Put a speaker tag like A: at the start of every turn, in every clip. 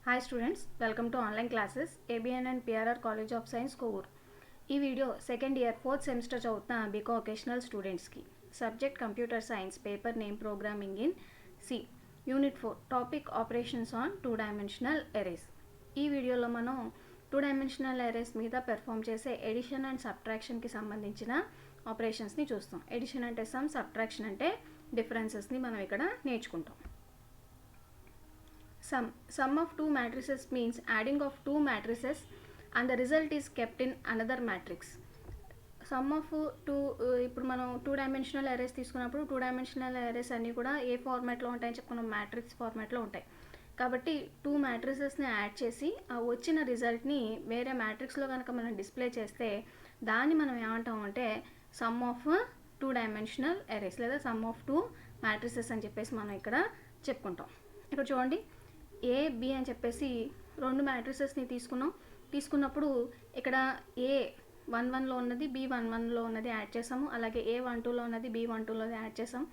A: Hi students, welcome to online classes ABN and PRR College of Science Kovur. ఈ video second year fourth semester చదువుతున్న BCom vocational స్టూడెంట్స్కి subject computer science paper name programming in C unit 4 topic operations on 2 dimensional arrays. ఈ వీడియోలో మనం 2 dimensional arrays మీద perform చేసే addition and సబ్ట్రాక్షన్కి సంబంధించిన ఆపరేషన్స్ని చూస్తాం. ఎడిషన్ అంటే సమ్, సబ్ట్రాక్షన్ అంటే డిఫరెన్సెస్ని మనం ఇక్కడ నేర్చుకుంటాం. Sum of two matrices means adding of two matrices and the result is kept in another matrix. Sum of two ఇప్పుడు మనం 2 డైమెన్షనల్ అరేస్ తీసుకున్నప్పుడు 2 డైమెన్షనల్ అరేస్ అన్నీ కూడా ఏ ఫార్మాట్లో ఉంటాయని చెప్పుకున్నాం, మ్యాట్రిక్స్ ఫార్మాట్లో ఉంటాయి. కాబట్టి 2 మ్యాట్రిసెస్ని యాడ్ చేసి ఆ వచ్చిన రిజల్ట్ని వేరే మ్యాట్రిక్స్లో కనుక మనం డిస్ప్లే చేస్తే దాన్ని మనం ఏమంటాం అంటే సమ్ ఆఫ్ 2 డైమెన్షనల్ అరేస్ లేదా సమ్ ఆఫ్ 2 మ్యాట్రిసెస్ అని చెప్పేసి మనం ఇక్కడ చెప్పుకుంటాం. ఇక్కడ చూడండి, ఏ బి అని చెప్పేసి రెండు మ్యాట్రిసెస్ని తీసుకున్నప్పుడు ఇక్కడ ఏ 1-1లో ఉన్నది బి 1-1లో ఉన్నది యాడ్ చేసాము. అలాగే ఏ 1-2లో ఉన్నది బి 1-2లో యాడ్ చేసాం.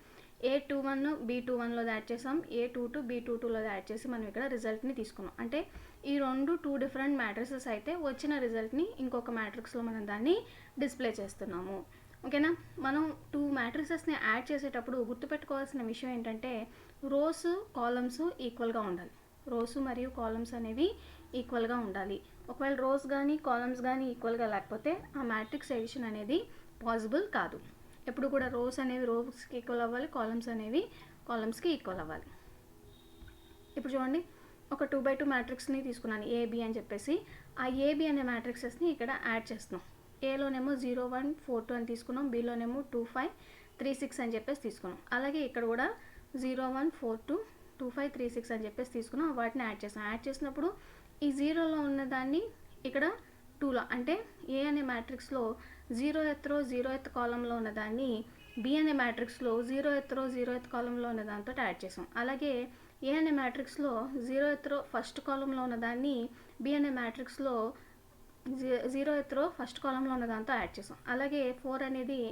A: ఏ 2-1 బి 2-1లో యాడ్ చేసాం. ఏ 2-2 బి 2-2లో యాడ్ చేసి మనం ఇక్కడ రిజల్ట్ని తీసుకున్నాం. అంటే ఈ రెండు 2 డిఫరెంట్ మ్యాట్రిసెస్ అయితే వచ్చిన రిజల్ట్ని ఇంకొక మ్యాట్రిక్స్లో మనం దాన్ని డిస్ప్లే చేస్తున్నాము. ఓకేనా. మనం 2 మ్యాట్రిసెస్ని యాడ్ చేసేటప్పుడు గుర్తుపెట్టుకోవాల్సిన విషయం ఏంటంటే రోస్ కాలమ్స్ ఈక్వల్గా ఉండాలి. రోస్ మరియు కాలమ్స్ అనేవి ఈక్వల్గా ఉండాలి. ఒకవేళ రోస్ కానీ కాలమ్స్ కానీ ఈక్వల్గా లేకపోతే ఆ మ్యాట్రిక్స్ ఎడిషన్ అనేది పాసిబుల్ కాదు. ఎప్పుడు కూడా రోస్ అనేవి రోస్కి ఈక్వల్ అవ్వాలి, కాలమ్స్ అనేవి కాలమ్స్కి ఈక్వల్ అవ్వాలి. ఇప్పుడు చూడండి, ఒక 2x2 మ్యాట్రిక్స్ని తీసుకున్నాను ఏబి అని చెప్పేసి. ఆ ఏబి అనే మ్యాట్రిక్సెస్ని ఇక్కడ యాడ్ చేస్తున్నాం. ఏలోనేమో 0-1-4-2 అని తీసుకున్నాం, బిలోనేమో 2-5-3-6 అని చెప్పేసి తీసుకున్నాం. అలాగే ఇక్కడ కూడా 0-1-4-2-2-5-3-6 అని చెప్పేసి తీసుకున్నాం. వాటిని యాడ్ చేసాం. యాడ్ చేసినప్పుడు ఈ 0లో ఉన్నదాన్ని ఇక్కడ 2లో అంటే ఏ అనే మ్యాట్రిక్స్లో 0th కాలంలో ఉన్నదాన్ని బి అనే మ్యాట్రిక్స్లో 0th కాలంలో ఉన్న దాంతో యాడ్ చేసాం. అలాగే ఏ అనే మ్యాట్రిక్స్లో 0th ఫస్ట్ కాలంలో ఉన్నదాన్ని బి అనే మ్యాట్రిక్స్లో 0th ఫస్ట్ కాలంలో ఉన్న దాంతో యాడ్ చేసాం. అలాగే 4 అనేది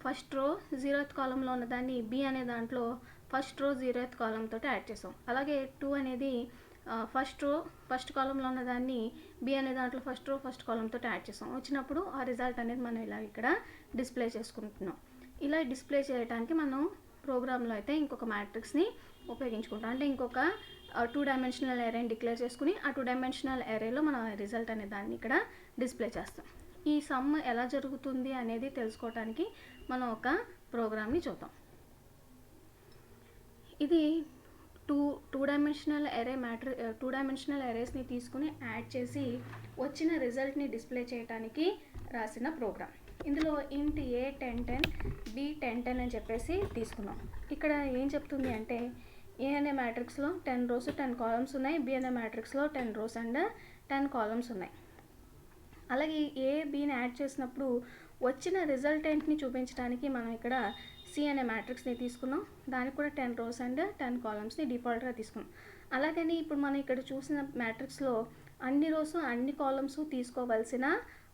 A: ఫస్ట్ రో 0th కాలంలో ఉన్నదాన్ని బి అనే దాంట్లో ఫస్ట్ రో 0th కాలంతో యాడ్ చేసాం. అలాగే 2 అనేది ఫస్ట్ కాలంలో ఉన్నదాన్ని బి అనే దాంట్లో ఫస్ట్ కాలంతో యాడ్ చేసాం. వచ్చినప్పుడు ఆ రిజల్ట్ అనేది మనం ఇలా ఇక్కడ డిస్ప్లే చేసుకుంటున్నాం. ఇలా డిస్ప్లే చేయడానికి మనం ప్రోగ్రాంలో అయితే ఇంకొక మ్యాట్రిక్స్ని ఉపయోగించుకుంటాం. అంటే ఇంకొక 2 డైమెన్షనల్ అరేని డిక్లేర్ చేసుకుని ఆ 2 డైమెన్షనల్ అరేలో మనం రిజల్ట్ అనే దాన్ని ఇక్కడ డిస్ప్లే చేస్తాం. ఈ సమ్ ఎలా జరుగుతుంది అనేది తెలుసుకోవడానికి మనం ఒక ప్రోగ్రామ్ని చూద్దాం. ఇది టూ డైమెన్షనల్ అరేస్ని తీసుకుని యాడ్ చేసి వచ్చిన రిజల్ట్ని డిస్ప్లే చేయడానికి రాసిన ప్రోగ్రామ్. ఇందులో ఇంట్ ఏ 10-10 బి 10-10 అని చెప్పేసి తీసుకున్నాం. ఇక్కడ ఏం చెప్తుంది అంటే ఏ అనే మ్యాట్రిక్స్లో 10 రోస్ 10 కాలమ్స్ ఉన్నాయి, బి అనే మ్యాట్రిక్స్లో 10 రోస్ అండ్ 10 కాలమ్స్ ఉన్నాయి. అలాగే ఏ బిని యాడ్ చేసినప్పుడు వచ్చిన రిజల్టెంట్ని చూపించడానికి మనం ఇక్కడ సి అనే మ్యాట్రిక్స్ని తీసుకున్నాం. దానికి కూడా 10 రోస్ అండ్ 10 కాలమ్స్ని డిఫాల్ట్గా తీసుకున్నాం. అలాగని ఇప్పుడు మనం ఇక్కడ చూసిన మ్యాట్రిక్స్లో అన్ని రోస్ అన్ని కాలమ్స్ తీసుకోవాల్సిన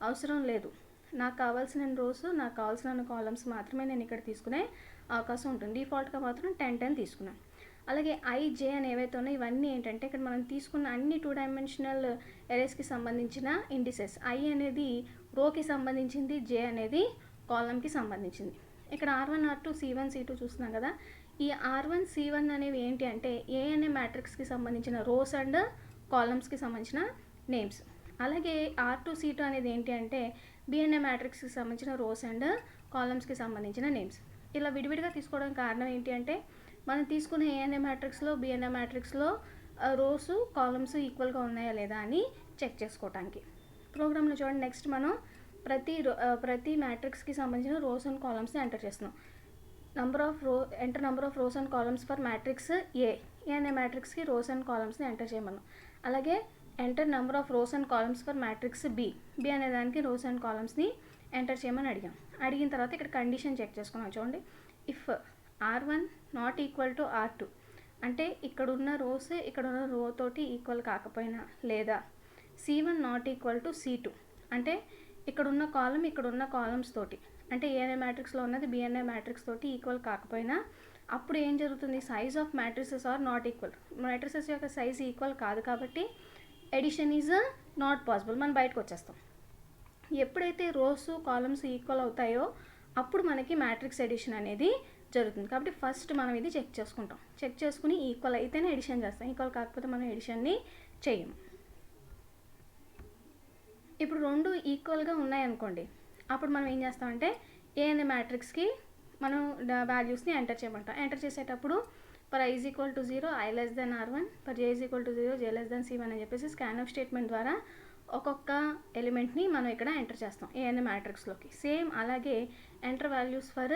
A: అవసరం లేదు. నాకు కావాల్సిన రోస్ నాకు కావాల్సిన కాలమ్స్ మాత్రమే నేను ఇక్కడ తీసుకునే అవకాశం ఉంటుంది. డిఫాల్ట్గా మాత్రం 10-10 తీసుకున్నాను. అలాగే ఐ-జే అని ఏవైతే ఉన్నాయో ఇవన్నీ ఏంటంటే ఇక్కడ మనం తీసుకున్న అన్ని 2 డైమెన్షనల్ ఎరేస్కి సంబంధించిన ఇండిసెస్. ఐ అనేది రోకి సంబంధించింది, జే అనేది కాలమ్కి సంబంధించింది. ఇక్కడ R1 R2 C1 C2 చూస్తున్నాం కదా. ఈ R1 C1 అనేవి ఏంటి అంటే ఏ అనే మ్యాట్రిక్స్కి సంబంధించిన రోస్ అండ్ కాలమ్స్కి సంబంధించిన నేమ్స్. అలాగే R2 C2 అనేది ఏంటి అంటే బి అనే మ్యాట్రిక్స్కి సంబంధించిన రోస్ అండ్ కాలమ్స్కి సంబంధించిన నేమ్స్. ఇలా విడివిడిగా తీసుకోవడానికి కారణం ఏంటి అంటే మనం తీసుకున్న ఏ అనే మ్యాట్రిక్స్లో బి అనే మ్యాట్రిక్స్లో రోస్ కాలమ్స్ ఈక్వల్గా ఉన్నాయా లేదా అని చెక్ చేసుకోవడానికి. ప్రోగ్రాంలో చూడండి, నెక్స్ట్ మనం ప్రతి మ్యాట్రిక్స్కి సంబంధించిన రోస్ అండ్ కాలమ్స్ని ఎంటర్ చేస్తున్నాం. Enter number of rows and columns for matrix A అనే మ్యాట్రిక్స్కి రోస్ అండ్ కాలమ్స్ని ఎంటర్ చేయమన్నాం. అలాగే enter number of rows and columns for matrix B అనే దానికి రోస్ అండ్ కాలమ్స్ని ఎంటర్ చేయమని అడిగిన తర్వాత ఇక్కడ కండిషన్ చెక్ చేసుకున్నాం. చూడండి, if R1 not equal to R2 అంటే ఇక్కడున్న రోస్ ఇక్కడున్న రో తోటి ఈక్వల్ కాకపోయినా, లేదా C1 not equal to C2 అంటే ఇక్కడున్న కాలమ్ ఇక్కడున్న కాలమ్స్ తోటి అంటే ఏ అనే మ్యాట్రిక్స్లో ఉన్నది బి అనే మ్యాట్రిక్స్ తోటి ఈక్వల్ కాకపోయినా అప్పుడు ఏం జరుగుతుంది, size of matrices are not equal, matrices యొక్క సైజ్ ఈక్వల్ కాదు కాబట్టి ఎడిషన్ ఈజ్ నాట్ పాసిబుల్, మనం బయటకు వచ్చేస్తాం. ఎప్పుడైతే రోస్ కాలమ్స్ ఈక్వల్ అవుతాయో అప్పుడు మనకి మ్యాట్రిక్స్ ఎడిషన్ అనేది జరుగుతుంది. కాబట్టి ఫస్ట్ మనం ఇది చెక్ చేసుకుంటాం, చెక్ చేసుకుని ఈక్వల్ అయితేనే ఎడిషన్ చేస్తాం, ఈక్వల్ కాకపోతే మనం ఎడిషన్ని చేయము. ఇప్పుడు రెండు ఈక్వల్గా ఉన్నాయనుకోండి, అప్పుడు మనం ఏం చేస్తామంటే ఏ అనే మ్యాట్రిక్స్కి మనం వాల్యూస్ని ఎంటర్ చేయమంటాం. ఎంటర్ చేసేటప్పుడు for i equal to 0 i less than r1, for j equal to 0 j less than c1 అని చెప్పేసి స్కాన్ఎఫ్ స్టేట్మెంట్ ద్వారా ఒక్కొక్క ఎలిమెంట్ని మనం ఇక్కడ ఎంటర్ చేస్తాం ఏ అనే మ్యాట్రిక్స్లోకి. సేమ్ అలాగే ఎంటర్ వాల్యూస్ ఫర్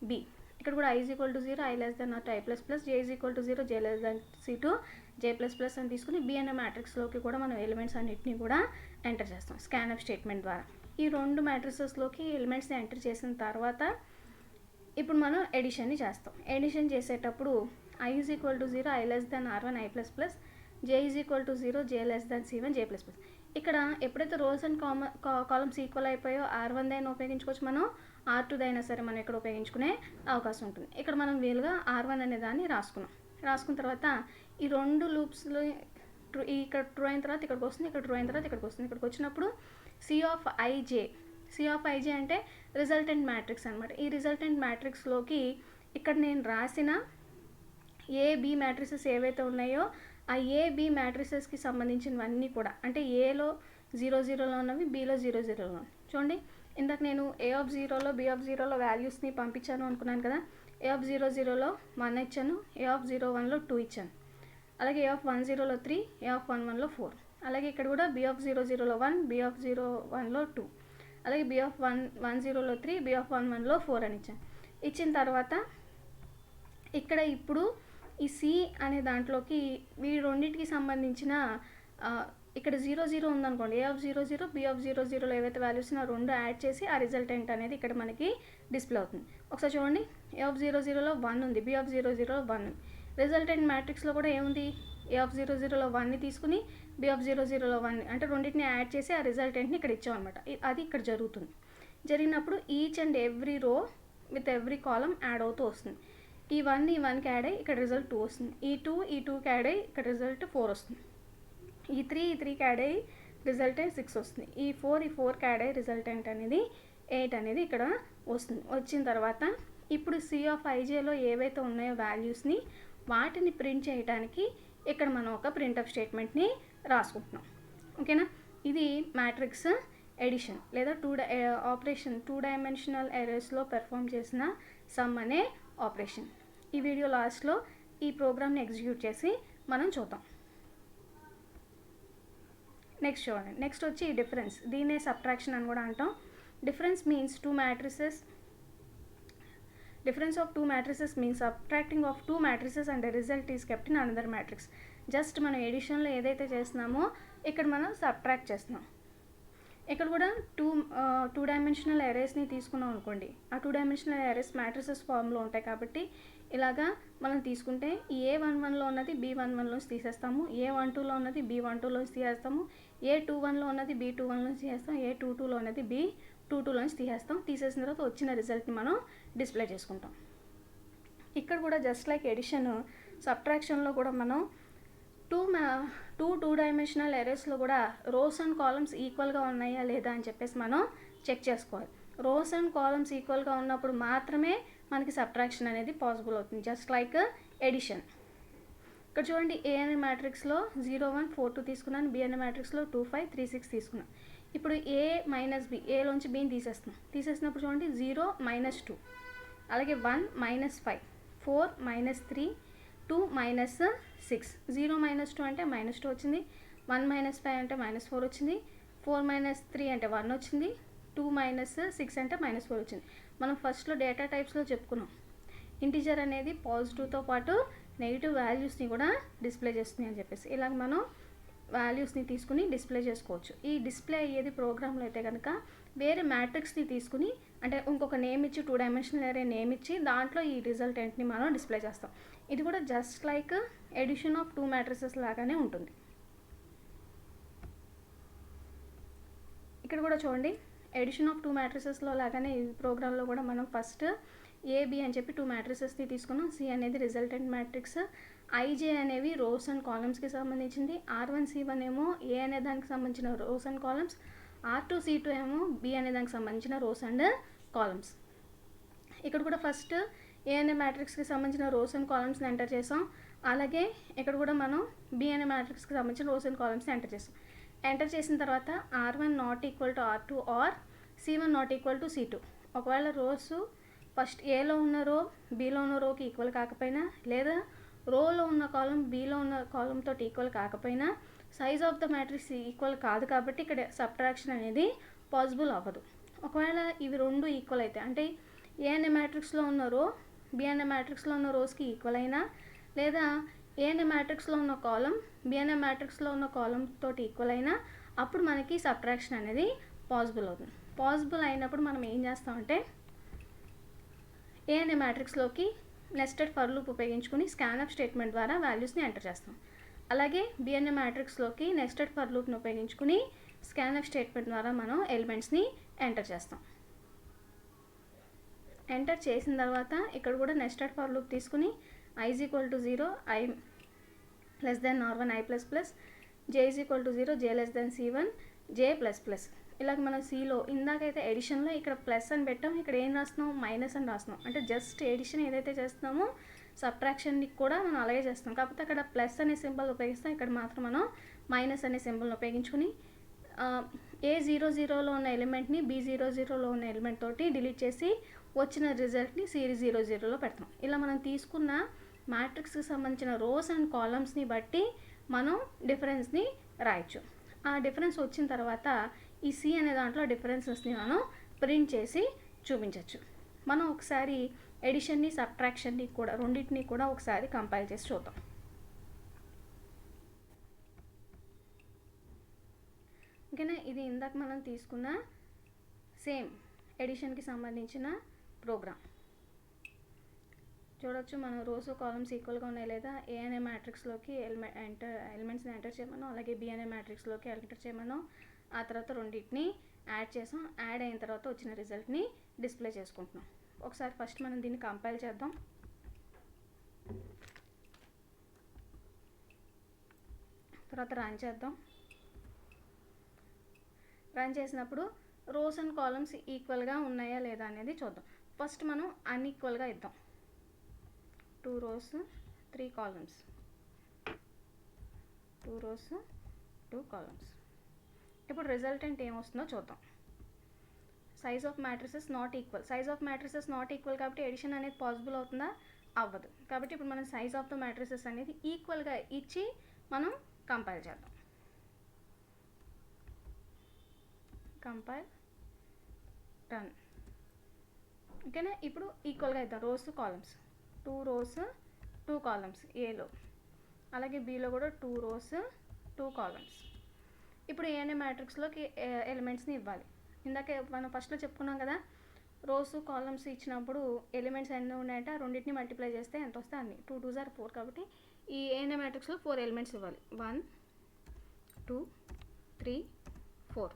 A: b, ఇక్కడ కూడా i equal to 0 i less then r i plus plus, j equal to 0 j less then c2 j plus plus అని తీసుకుని b అనే మ్యాట్రిక్స్లోకి కూడా మనం ఎలిమెంట్స్ అన్నిటిని కూడా ఎంటర్ చేస్తాం స్కాన్ఎఫ్ స్టేట్మెంట్ ద్వారా. ఈ రెండు మ్యాట్రిసెస్లోకి ఎలిమెంట్స్ని ఎంటర్ చేసిన తర్వాత ఇప్పుడు మనం ఎడిషన్ని చేస్తాం. ఎడిషన్ చేసేటప్పుడు i equal to 0 i less than r1 i plus plus, j equal to 0 j less than c1 j plus plus. ఇక్కడ ఎప్పుడైతే రోస్ అండ్ కాలమ్స్ ఈక్వల్ అయిపోయో r1 దైనా ఉపయోగించుకోవచ్చు, మనం r2 దైనా సరే మనం ఇక్కడ ఉపయోగించుకునే అవకాశం ఉంటుంది. ఇక్కడ మనం వీలుగా r1 అనే దాన్ని రాసుకున్న తర్వాత ఈ రెండు లూప్స్లో ఇక్కడ ట్రూ అయిన తర్వాత ఇక్కడికి వస్తుంది, ఇక్కడ ట్రూ అయిన తర్వాత ఇక్కడికి వస్తుంది. ఇక్కడికి వచ్చినప్పుడు c ఆఫ్ ij అంటే రిజల్టెంట్ మ్యాట్రిక్స్ అనమాట. ఈ రిజల్టెంట్ మ్యాట్రిక్స్లోకి ఇక్కడ నేను రాసిన ఏ బి మ్యాట్రిసెస్ ఏవైతే ఉన్నాయో ఆ ఏ బి మ్యాట్రిసెస్కి సంబంధించినవన్నీ కూడా, అంటే ఏలో 0 ఉన్నవి, బీలో 0 ఉన్నవి. చూడండి, ఇందాక నేను ఏ ఆఫ్ 0లో బి ఆఫ్ 0లో వాల్యూస్ని పంపించాను అనుకున్నాను కదా. ఏ ఆఫ్ 0 1 ఇచ్చాను, ఏ ఆఫ్ 01లో 2 ఇచ్చాను, అలాగే ఏ ఆఫ్ 10లో 3, ఏ ఆఫ్ 11లో 4. అలాగే ఇక్కడ కూడా బి ఆఫ్ 0లో 1, బి ఆఫ్ 01లో 2, అలాగే బి ఆఫ్ 10లో 3, బి ఆఫ్ 11లో 4 అని ఇచ్చాను. ఇచ్చిన తర్వాత ఇక్కడ ఇప్పుడు ఈ సి అనే దాంట్లోకి వీటి రెండింటికి సంబంధించిన ఇక్కడ 0 ఉందనుకోండి, ఏ ఆఫ్ 0 బి ఆఫ్ 0లో ఏవైతే వాల్యూస్ ఆ రెండు యాడ్ చేసి ఆ రిజల్టెంట్ అనేది ఇక్కడ మనకి డిస్ప్లే అవుతుంది. ఒకసారి చూడండి, ఏ ఆఫ్ 0లో 1 ఉంది, బి ఆఫ్ 0లో 1 ఉంది. రిజల్టెంట్ మ్యాట్రిక్స్లో కూడా ఏముంది, ఏ ఆఫ్ 0లో 1ని తీసుకుని బి ఆఫ్ 0లో 1 అంటే రెండింటిని యాడ్ చేసి ఆ రిజల్టెంట్ని ఇక్కడ ఇచ్చాం అనమాట. అది ఇక్కడ జరుగుతుంది. జరిగినప్పుడు ఈచ్ అండ్ ఎవ్రీ రో విత్ ఎవ్రీ కాలం యాడ్ అవుతూ వస్తుంది. ఈ 1కి యాడ్ అయ్యి ఇక్కడ రిజల్ట్ 2 వస్తుంది, ఈ 2కి యాడ్ అయ్యి ఇక్కడ రిజల్ట్ 4 వస్తుంది, ఈ 3కి యాడ్ అయ్యి రిజల్ట్ 6 వస్తుంది, ఈ 4కి యాడ్ అయ్యి రిజల్టెంట్ అనేది 8 అనేది ఇక్కడ వస్తుంది. వచ్చిన తర్వాత ఇప్పుడు సి ఆఫ్ ఐజేలో ఏవైతే ఉన్నాయో వాల్యూస్ని వాటిని ప్రింట్ చేయడానికి ఇక్కడ మనం ఒక ప్రింట్అప్ స్టేట్మెంట్ని రాసుకుంటున్నాం. ఓకేనా, ఇది మ్యాట్రిక్స్ ఎడిషన్ లేదా ఆపరేషన్ 2 డైమెన్షనల్ ఎరేస్లో పెర్ఫామ్ చేసిన సమ్ అనే ఆపరేషన్. ఈ వీడియో లాస్ట్లో ఈ ప్రోగ్రామ్ని ఎగ్జిక్యూట్ చేసి మనం చూద్దాం. నెక్స్ట్ చూడండి, నెక్స్ట్ వచ్చి డిఫరెన్స్, దీన్నే సబ్ట్రాక్షన్ అని కూడా అంటాం. Difference means difference of two matrices means subtracting of two matrices and the result is kept in another matrix. Just మనం ఎడిషన్లో ఏదైతే చేస్తున్నామో ఇక్కడ మనం సబ్ట్రాక్ట్ చేస్తున్నాం. ఇక్కడ కూడా టూ డైమెన్షనల్ ఎరేస్ని తీసుకున్నాం అనుకోండి, ఆ 2 డైమెన్షనల్ ఎరేస్ మ్యాట్రిసెస్ ఫామ్లో ఉంటాయి కాబట్టి ఇలాగా మనం తీసుకుంటే A11లో ఉన్నది B11లోంచి తీసేస్తాము, A12లో ఉన్నది B12లోంచి తీసేస్తాము, A21లో ఉన్నది B21లోంచి తీసేస్తాం, A22లో ఉన్నది B22లోంచి తీసేసిన తర్వాత వచ్చిన రిజల్ట్ని మనం డిస్ప్లే చేసుకుంటాం. ఇక్కడ కూడా జస్ట్ లైక్ ఎడిషన్, సబ్ట్రాక్షన్లో కూడా మనం టూ డైమెన్షనల్ ఎరేస్లో కూడా రోస్ అండ్ కాలమ్స్ ఈక్వల్గా ఉన్నాయా లేదా అని చెప్పేసి మనం చెక్ చేసుకోవాలి. రోస్ అండ్ కాలమ్స్ ఈక్వల్గా ఉన్నప్పుడు మాత్రమే మనకి సబ్ట్రాక్షన్ అనేది పాసిబుల్ అవుతుంది, జస్ట్ లైక్ ఎడిషన్. ఇక్కడ చూడండి, ఏ అనే మ్యాట్రిక్స్లో 0 1 4 2 తీసుకున్నాను, బి అనే మ్యాట్రిక్స్లో 2 5 3 6 తీసుకున్నాను. ఇప్పుడు ఏ మైనస్ బి, ఏలోంచి బిని తీసేసినప్పుడు చూడండి 0 -2, అలాగే 1 -5, 4 -3, 2 -6, 0 -2 అంటే -2 వచ్చింది, 1 -5 అంటే -4 వచ్చింది, 4 -3 అంటే 1 వచ్చింది, 2 -6 అంటే -4 వచ్చింది. మనం ఫస్ట్లో డేటా టైప్స్లో చెప్పుకున్నాం, ఇంటిజర్ అనేది పాజిటివ్తో పాటు నెగిటివ్ వాల్యూస్ని కూడా డిస్ప్లే చేస్తుంది అని చెప్పేసి. ఇలాగ మనం వాల్యూస్ని తీసుకుని డిస్ప్లే చేసుకోవచ్చు. ఈ డిస్ప్లే అయ్యేది ప్రోగ్రాంలో అయితే కనుక వేరే మ్యాట్రిక్స్ని తీసుకుని, అంటే ఇంకొక నేమ్ ఇచ్చి 2 డైమెన్షనల్ ఎరే నేమ్ ఇచ్చి దాంట్లో ఈ రిజల్టెంట్ని మనం డిస్ప్లే చేస్తాం. ఇది కూడా just like addition of 2 matrices లాగానే ఉంటుంది. ఇక్కడ కూడా చూడండి, ఎడిషన్ ఆఫ్ 2 మ్యాట్రిసెస్లో లాగానే ఈ ప్రోగ్రాంలో కూడా మనం ఫస్ట్ ఏబి అని చెప్పి 2 మ్యాట్రిసెస్ని తీసుకున్నాం. సి అనేది రిజల్టెంట్ మ్యాట్రిక్స్, ఐజే అనేవి రోస్ అండ్ కాలమ్స్కి సంబంధించింది, R1 C1 ఏమో ఏ అనే దానికి సంబంధించిన rows and columns, R2 C2 ఏమో బి అనే దానికి సంబంధించిన రోస్ అండ్ కాలమ్స్. ఇక్కడ కూడా ఫస్ట్ ఏ అనే మ్యాట్రిక్స్కి సంబంధించిన రోస్ అండ్ కాలమ్స్ని ఎంటర్ చేసాం. అలాగే ఇక్కడ కూడా మనం బి అనే మ్యాట్రిక్స్కి సంబంధించిన రోస్ అండ్ కాలమ్స్ని ఎంటర్ చేసాం. ఎంటర్ చేసిన తర్వాత R1 not equal to R2 or C1 not equal to C2. ఒకవేళ రోస్ ఫస్ట్ ఏలో ఉన్న రో బిలో ఉన్న రోకి ఈక్వల్ కాకపోయినా, లేదా రోలో ఉన్న కాలం బిలో ఉన్న కాలంతో ఈక్వల్ కాకపోయినా, size of the matrix equal కాదు కాబట్టి ఇక్కడ సబ్ట్రాక్షన్ అనేది పాసిబుల్ అవ్వదు. ఒకవేళ ఇవి రెండు ఈక్వల్ అయితే, అంటే ఏ అనే మ్యాట్రిక్స్లో ఉన్న రో బి అనే మ్యాట్రిక్స్లో ఉన్న రోస్కి ఈక్వల్ అయినా, లేదా ఏ అనే మ్యాట్రిక్స్లో ఉన్న కాలం బి అనే మ్యాట్రిక్స్లో ఉన్న కాలం తోటి ఈక్వల్ అయినా, అప్పుడు మనకి సబ్ట్రాక్షన్ అనేది పాసిబుల్ అవుతుంది. పాసిబుల్ అయినప్పుడు మనం ఏం చేస్తామంటే ఏ అనే మ్యాట్రిక్స్లోకి నెస్టెడ్ ఫర్ లూప్ ఉపయోగించుకుని స్కాన్అప్ స్టేట్మెంట్ ద్వారా వాల్యూస్ని ఎంటర్ చేస్తాం. అలాగే బి అనే మ్యాట్రిక్స్లోకి నెస్టెడ్ ఫర్ లూప్ని ఉపయోగించుకుని స్కాన్అప్ స్టేట్మెంట్ ద్వారా మనం ఎలిమెంట్స్ని ఎంటర్ చేస్తాం. ఎంటర్ చేసిన తర్వాత ఇక్కడ కూడా నెస్టెడ్ ఫర్ లూప్ తీసుకుని i is equal to 0, i less than r1 i plus plus, j is equal to 0, j less than c1, j plus plus. ఇలాగ మనం సిలో ఇందాకైతే ఎడిషన్లో ఇక్కడ ప్లస్ అని పెట్టాం, ఇక్కడ ఏం రాస్తున్నాం మైనస్ అని రాస్తున్నాం. అంటే జస్ట్ ఎడిషన్ ఏదైతే చేస్తున్నామో సబ్ట్రాక్షన్కి కూడా మనం అలాగే చేస్తాం. కాకపోతే అక్కడ ప్లస్ అనే సింబల్ ఉపయోగిస్తాం, ఇక్కడ మాత్రం మనం మైనస్ అనే సింబల్ని ఉపయోగించుకుని A00లో ఉన్న ఎలిమెంట్ని B00లో ఉన్న ఎలిమెంట్ తోటి డిలీట్ చేసి వచ్చిన రిజల్ట్ని C00లో పెడతాం. ఇలా మనం తీసుకున్న మ్యాట్రిక్స్కి సంబంధించిన రోస్ అండ్ కాలమ్స్ని బట్టి మనం డిఫరెన్స్ని రాయొచ్చు. ఆ డిఫరెన్స్ వచ్చిన తర్వాత ఈ సి అనే దాంట్లో డిఫరెన్సెస్ని మనం ప్రింట్ చేసి చూపించవచ్చు. మనం ఒకసారి ఎడిషన్ని సబ్ట్రాక్షన్ని కూడా రెండింటిని కూడా ఒకసారి కంపైల్ చేసి చూద్దాం. ఓకేనా, ఇది ఇందాక మనం తీసుకున్న సేమ్ ఎడిషన్కి సంబంధించిన ప్రోగ్రామ్. చూడొచ్చు మనం రోస్ కాలమ్స్ ఈక్వల్గా ఉన్నాయి లేదా, ఏ అనే మ్యాట్రిక్స్లోకి ఎలిమెంట్స్ని ఎంటర్ చేయమన్నాం, అలాగే బి అనే మ్యాట్రిక్స్లోకి ఎంటర్ చేయమన్నాం. ఆ తర్వాత రెండింటిని యాడ్ చేసాం. యాడ్ అయిన తర్వాత వచ్చిన రిజల్ట్ని డిస్ప్లే చేసుకుంటున్నాం. ఒకసారి ఫస్ట్ మనం దీన్ని కంపైల్ చేద్దాం. తర్వాత రన్ చేద్దాం. రన్ చేసినప్పుడు రోస్ అండ్ కాలమ్స్ ఈక్వల్గా ఉన్నాయా లేదా అనేది చూద్దాం. ఫస్ట్ మనం అన్ఈక్వల్గా ఇద్దాం. 2 rows 3 columns, 2 rows 2 columns. ఇప్పుడు రిజల్టెంట్ ఏమొస్తుందో చూద్దాం. Size of matrices not equal. Size of matrices not equal కాబట్టి ఎడిషన్ అనేది పాసిబుల్ అవుతుందా? అవ్వదు. కాబట్టి ఇప్పుడు మనం సైజ్ ఆఫ్ ద మ్యాట్రిసెస్ అనేది ఈక్వల్గా ఇచ్చి మనం కంపైల్ చేద్దాం. Compile run. ఓకేనా, ఇప్పుడు ఈక్వల్గా ఇద్దాం రోస్ కాలమ్స్. 2 rows 2 columns ఏలో, అలాగే బీలో కూడా 2 rows 2 columns. ఇప్పుడు ఏ అనే మ్యాట్రిక్స్లోకి ఎలిమెంట్స్ని ఇవ్వాలి. ఇందాక మనం ఫస్ట్లో చెప్పుకున్నాం కదా, రోస్ కాలమ్స్ ఇచ్చినప్పుడు ఎలిమెంట్స్ ఎన్ని ఉన్నాయంటే ఆ రెండింటిని మల్టిప్లై చేస్తే ఎంత వస్తే అన్ని. 2 2s are 4 కాబట్టి ఈ ఏ అనే మ్యాట్రిక్స్లో 4 ఎలిమెంట్స్ ఇవ్వాలి. 1 2 3 4.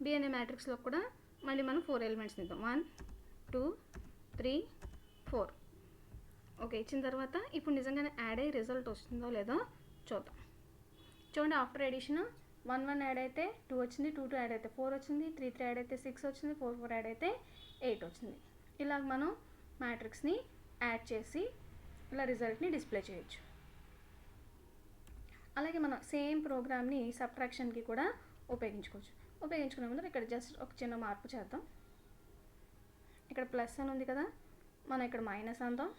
A: బి అనే మ్యాట్రిక్స్లో కూడా మళ్ళీ మనం 4 ఎలిమెంట్స్ని ఇద్దాం. 1 2 3 4. ఓకే, ఇచ్చిన తర్వాత ఇప్పుడు నిజంగానే యాడ్ అయ్యి రిజల్ట్ వస్తుందో లేదో చూద్దాం. చూడండి, ఆఫ్టర్ ఎడిషన్ 1 1 యాడ్ అయితే 2 వచ్చింది, 2 2 యాడ్ అయితే 4 వచ్చింది, 3 3 యాడ్ అయితే 6 వచ్చింది, 4 4 యాడ్ అయితే 8 వచ్చింది. ఇలాగ మనం మ్యాట్రిక్స్ని యాడ్ చేసి ఇలా రిజల్ట్ని డిస్ప్లే చేయొచ్చు. అలాగే మనం సేమ్ ప్రోగ్రామ్ని సబ్ట్రాక్షన్కి కూడా ఉపయోగించుకోవచ్చు. ఉపయోగించుకునే ముందు ఇక్కడ జస్ట్ ఒక చిన్న మార్పు చేద్దాం. ఇక్కడ ప్లస్ అని ఉంది కదా, మనం ఇక్కడ మైనస్ అందాం.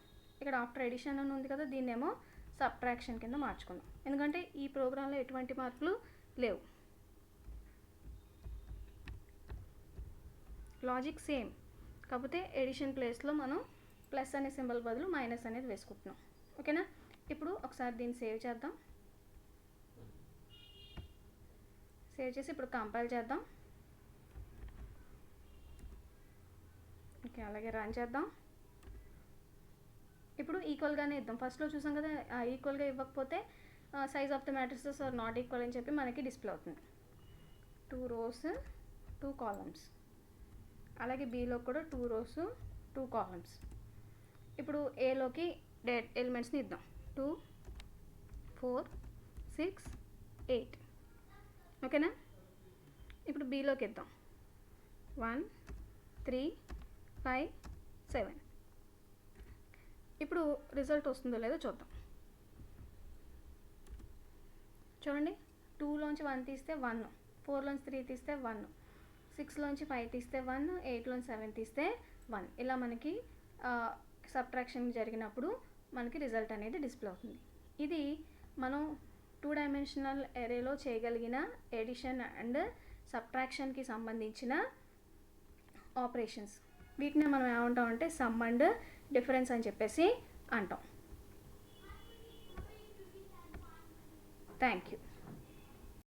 A: ఇక్కడ ఆఫ్టర్ ఎడిషన్ అని ఉంది కదా, దీన్నేమో సబ్ట్రాక్షన్ కింద మార్చుకుందాం. ఎందుకంటే ఈ ప్రోగ్రాంలో ఎటువంటి మార్పులు లేవు. లాజిక్ సేమ్, కాకపోతే ఎడిషన్ ప్లేస్లో మనం ప్లస్ అనే సింబల్ బదులు మైనస్ అనేది వేసుకుంటున్నాం. ఓకేనా, ఇప్పుడు ఒకసారి దీన్ని సేవ్ చేద్దాం. సేవ్ చేసి ఇప్పుడు కంపైల్ చేద్దాం. ఓకే, అలాగే రన్ చేద్దాం. ఇప్పుడు ఈక్వల్గానే ఇద్దాం. ఫస్ట్లో చూసాం కదా, ఈక్వల్గా ఇవ్వకపోతే size of the matrices are not equal అని చెప్పి మనకి డిస్ప్లే అవుతుంది. 2 rows 2 columns. అలాగే బీలో కూడా 2 rows 2 కాలమ్స్. ఇప్పుడు ఏలోకి ఎలిమెంట్స్ని ఇద్దాం. 2, 4, 6, 8. ఓకేనా? ఇప్పుడు బీలోకి ఇద్దాం. 1, 3, 5, 7. ఇప్పుడు రిజల్ట్ వస్తుందో లేదో చూద్దాం. చూడండి, 2లోంచి 1 తీస్తే 1, 4లోంచి 3 తీస్తే 1, 6లోంచి 5 తీస్తే 1, 8లోంచి 7 తీస్తే 1. ఇలా మనకి సబ్ట్రాక్షన్ జరిగినప్పుడు మనకి రిజల్ట్ అనేది డిస్ప్లే అవుతుంది. ఇది మనం 2 డైమెన్షనల్ ఎరేలో చేయగలిగిన ఎడిషన్ అండ్ సబ్ట్రాక్షన్కి సంబంధించిన ఆపరేషన్స్. వీటిని మనం ఏమంటామంటే సమ్ అండ్ డిఫరెన్స్ అని చెప్పేసి అంటాం. Thank you.